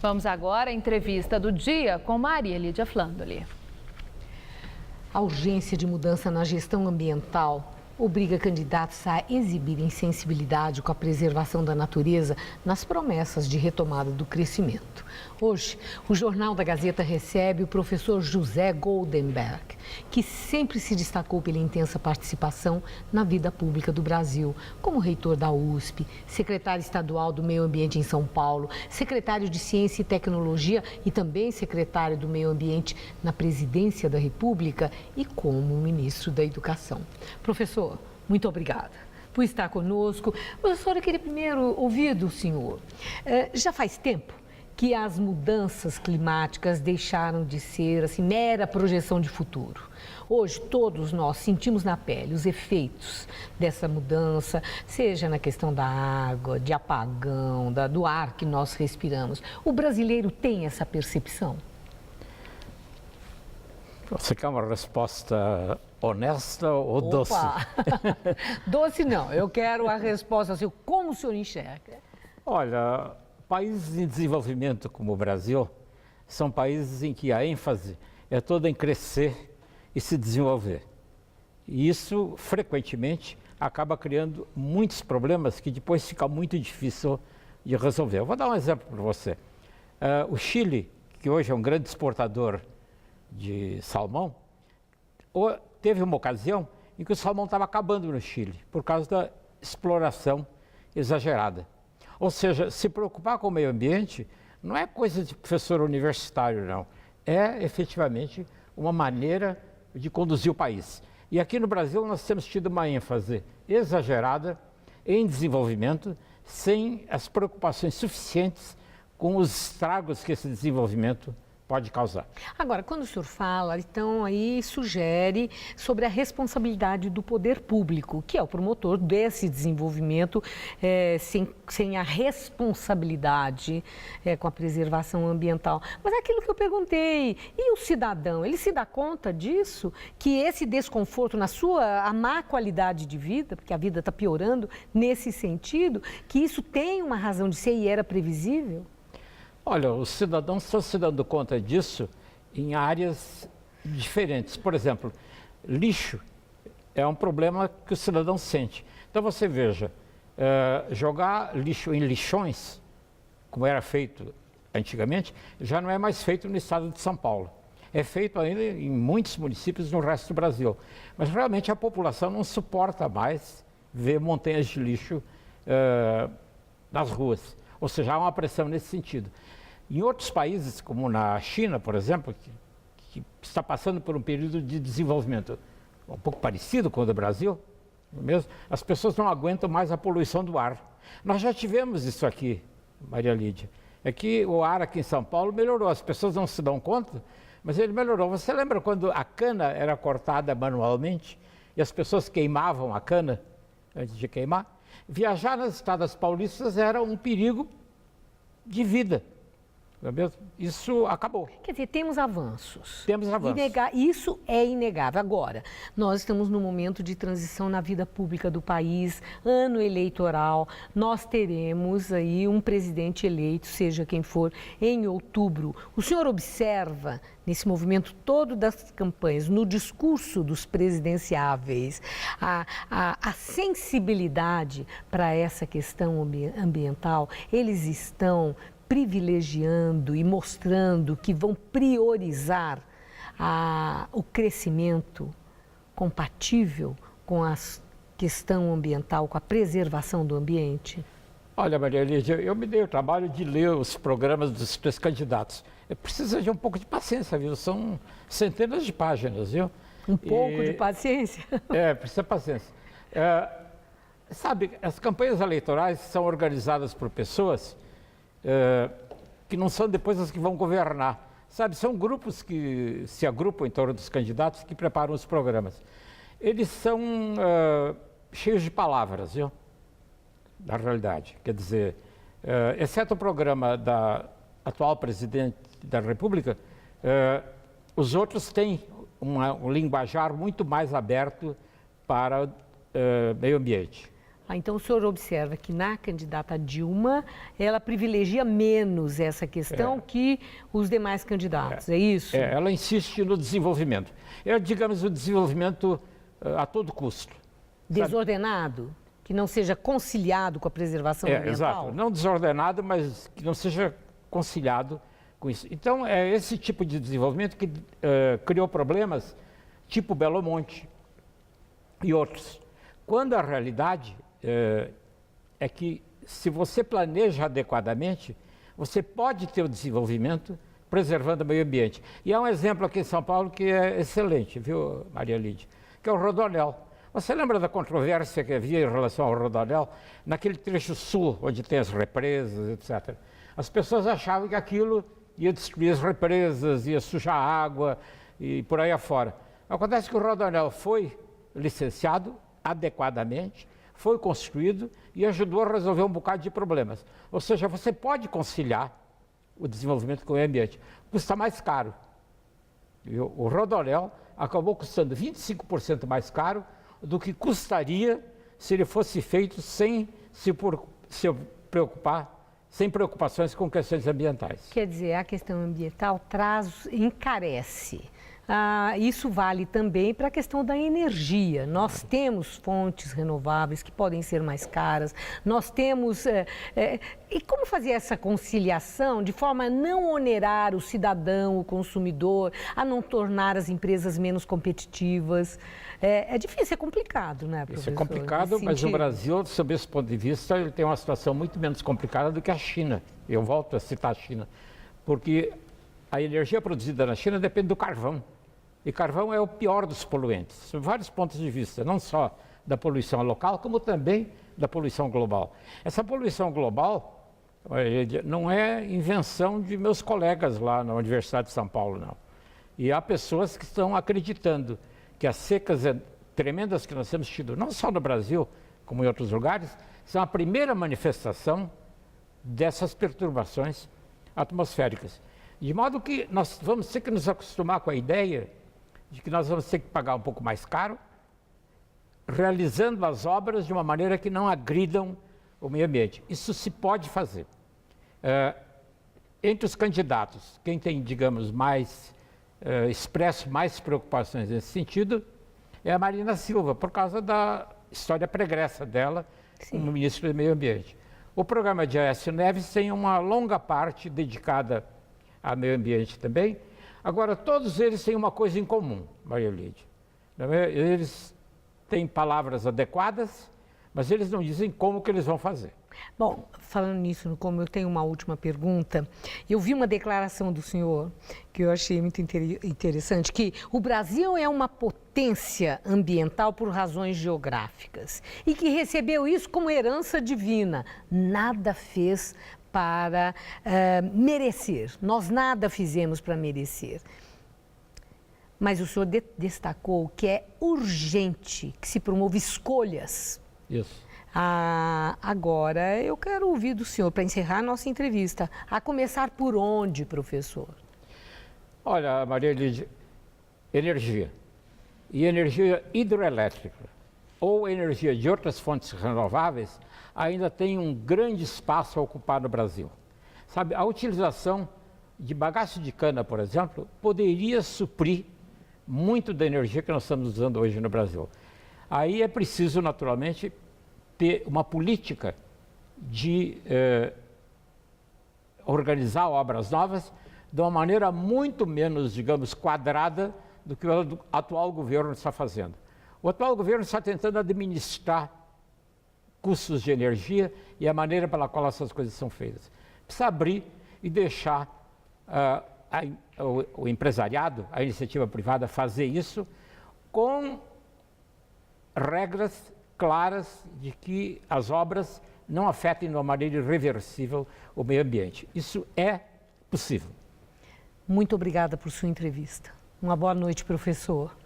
Vamos agora à entrevista do dia com Maria Lídia Flandoli. A urgência de mudança na gestão ambiental obriga candidatos a exibirem sensibilidade com a preservação da natureza nas promessas de retomada do crescimento. Hoje, o Jornal da Gazeta recebe o professor José Goldenberg, que sempre se destacou pela intensa participação na vida pública do Brasil, como reitor da USP, secretário estadual do Meio Ambiente em São Paulo, secretário de Ciência e Tecnologia e também secretário do Meio Ambiente na Presidência da República e como ministro da Educação. Professor, muito obrigada por estar conosco. Professora, eu queria primeiro ouvir do senhor. Já faz tempo que as mudanças climáticas deixaram de ser assim, mera projeção de futuro. Hoje, todos nós sentimos na pele os efeitos dessa mudança, seja na questão da água, de apagão, do ar que nós respiramos. O brasileiro tem essa percepção? Você quer uma resposta honesta ou doce? Doce não, eu quero a resposta assim, como o senhor enxerga? Olha, países em desenvolvimento como o Brasil são países em que a ênfase é toda em crescer e se desenvolver. E isso, frequentemente, acaba criando muitos problemas que depois fica muito difícil de resolver. Eu vou dar um exemplo para você. O Chile, que hoje é um grande exportador de salmão, teve uma ocasião em que o salmão estava acabando no Chile, por causa da exploração exagerada. Ou seja, se preocupar com o meio ambiente não é coisa de professor universitário, não. É efetivamente uma maneira de conduzir o país. E aqui no Brasil nós temos tido uma ênfase exagerada em desenvolvimento, sem as preocupações suficientes com os estragos que esse desenvolvimento pode causar. Agora, quando o senhor fala, então aí sugere sobre a responsabilidade do poder público, que é o promotor desse desenvolvimento, sem a responsabilidade com a preservação ambiental. Mas é aquilo que eu perguntei, e o cidadão, ele se dá conta disso? Que esse desconforto na a má qualidade de vida, porque a vida está piorando nesse sentido, que isso tem uma razão de ser e era previsível? Olha, os cidadãos estão se dando conta disso em áreas diferentes. Por exemplo, lixo é um problema que o cidadão sente. Então você veja, jogar lixo em lixões, como era feito antigamente, já não é mais feito no estado de São Paulo. É feito ainda em muitos municípios no resto do Brasil. Mas realmente a população não suporta mais ver montanhas de lixo nas ruas. Ou seja, há uma pressão nesse sentido. Em outros países, como na China, por exemplo, que está passando por um período de desenvolvimento um pouco parecido com o do Brasil, mesmo, as pessoas não aguentam mais a poluição do ar. Nós já tivemos isso aqui, Maria Lídia. É que o ar aqui em São Paulo melhorou, as pessoas não se dão conta, mas ele melhorou. Você lembra quando a cana era cortada manualmente e as pessoas queimavam a cana antes de queimar? Viajar nas estradas paulistas era um perigo de vida. Não é mesmo? Isso acabou. Quer dizer, temos avanços. Temos avanços. Isso é inegável. Agora, nós estamos num momento de transição na vida pública do país, ano eleitoral. Nós teremos aí um presidente eleito, seja quem for, em outubro. O senhor observa, nesse movimento todo das campanhas, no discurso dos presidenciáveis, a sensibilidade para essa questão ambiental? Eles estão privilegiando e mostrando que vão priorizar o crescimento compatível com a questão ambiental, com a preservação do ambiente? Olha, Maria Lídia, eu me dei o trabalho de ler os programas dos três candidatos. Precisa de um pouco de paciência, viu? São centenas de páginas, viu? Um pouco de paciência? Precisa de paciência. Sabe, as campanhas eleitorais são organizadas por pessoas que não são depois as que vão governar. Sabe, são grupos que se agrupam em torno dos candidatos que preparam os programas. Eles são cheios de palavras, viu? Na realidade. Quer dizer, exceto o programa da atual presidente da República, os outros têm um linguajar muito mais aberto para o meio ambiente. Então o senhor observa que na candidata Dilma, ela privilegia menos essa questão que os demais candidatos, é isso? Ela insiste no desenvolvimento. Digamos, o desenvolvimento a todo custo. Desordenado? Que não seja conciliado com a preservação ambiental? Exato. Não desordenado, mas que não seja conciliado com isso. Então, é esse tipo de desenvolvimento que criou problemas tipo Belo Monte e outros. Quando a realidade é que, se você planeja adequadamente, você pode ter o desenvolvimento preservando o meio ambiente. E há um exemplo aqui em São Paulo que é excelente, viu, Maria Lídia? Que é o Rodoanel. Você lembra da controvérsia que havia em relação ao Rodoanel? Naquele trecho sul, onde tem as represas, etc. As pessoas achavam que aquilo ia destruir as represas, ia sujar a água e por aí afora. Acontece que o Rodoanel foi licenciado adequadamente, foi construído e ajudou a resolver um bocado de problemas. Ou seja, você pode conciliar o desenvolvimento com o meio ambiente. Custa mais caro. O Rodoanel acabou custando 25% mais caro do que custaria se ele fosse feito sem se preocupar, sem preocupações com questões ambientais. Quer dizer, a questão ambiental encarece. Isso vale também para a questão da energia. Nós temos fontes renováveis que podem ser mais caras, nós temos... E como fazer essa conciliação de forma a não onerar o cidadão, o consumidor, a não tornar as empresas menos competitivas? É difícil, é complicado, né, professor? Isso é complicado, mas o Brasil, sob esse ponto de vista, ele tem uma situação muito menos complicada do que a China. Eu volto a citar a China, porque a energia produzida na China depende do carvão. E carvão é o pior dos poluentes, sob vários pontos de vista, não só da poluição local, como também da poluição global. Essa poluição global não é invenção de meus colegas lá na Universidade de São Paulo, não. E há pessoas que estão acreditando que as secas tremendas que nós temos tido, não só no Brasil, como em outros lugares, são a primeira manifestação dessas perturbações atmosféricas. De modo que nós vamos ter que nos acostumar com a ideia de que nós vamos ter que pagar um pouco mais caro, realizando as obras de uma maneira que não agridam o meio ambiente. Isso se pode fazer. Entre os candidatos, quem tem, digamos, expresso mais preocupações nesse sentido é a Marina Silva, por causa da história pregressa dela como ministra do Meio Ambiente. O programa de Aécio Neves tem uma longa parte dedicada ao meio ambiente também. Agora, todos eles têm uma coisa em comum, Maria Lídia. Eles têm palavras adequadas, mas eles não dizem como que eles vão fazer. Bom, falando nisso, como eu tenho uma última pergunta, eu vi uma declaração do senhor que eu achei muito interessante, que o Brasil é uma potência ambiental por razões geográficas e que recebeu isso como herança divina. Nada fez para merecer. Nós nada fizemos para merecer. Mas o senhor destacou que é urgente que se promova escolhas. Isso. Agora, eu quero ouvir do senhor, para encerrar a nossa entrevista, a começar por onde, professor? Olha, Maria Lídia, energia. E energia hidroelétrica ou energia de outras fontes renováveis ainda tem um grande espaço a ocupar no Brasil. Sabe, a utilização de bagaço de cana, por exemplo, poderia suprir muito da energia que nós estamos usando hoje no Brasil. Aí é preciso, naturalmente, ter uma política de organizar obras novas de uma maneira muito menos, digamos, quadrada do que o atual governo está fazendo. O atual governo está tentando administrar custos de energia e a maneira pela qual essas coisas são feitas. Precisa abrir e deixar o empresariado, a iniciativa privada, fazer isso com regras claras de que as obras não afetem de uma maneira irreversível o meio ambiente. Isso é possível. Muito obrigada por sua entrevista. Uma boa noite, professor.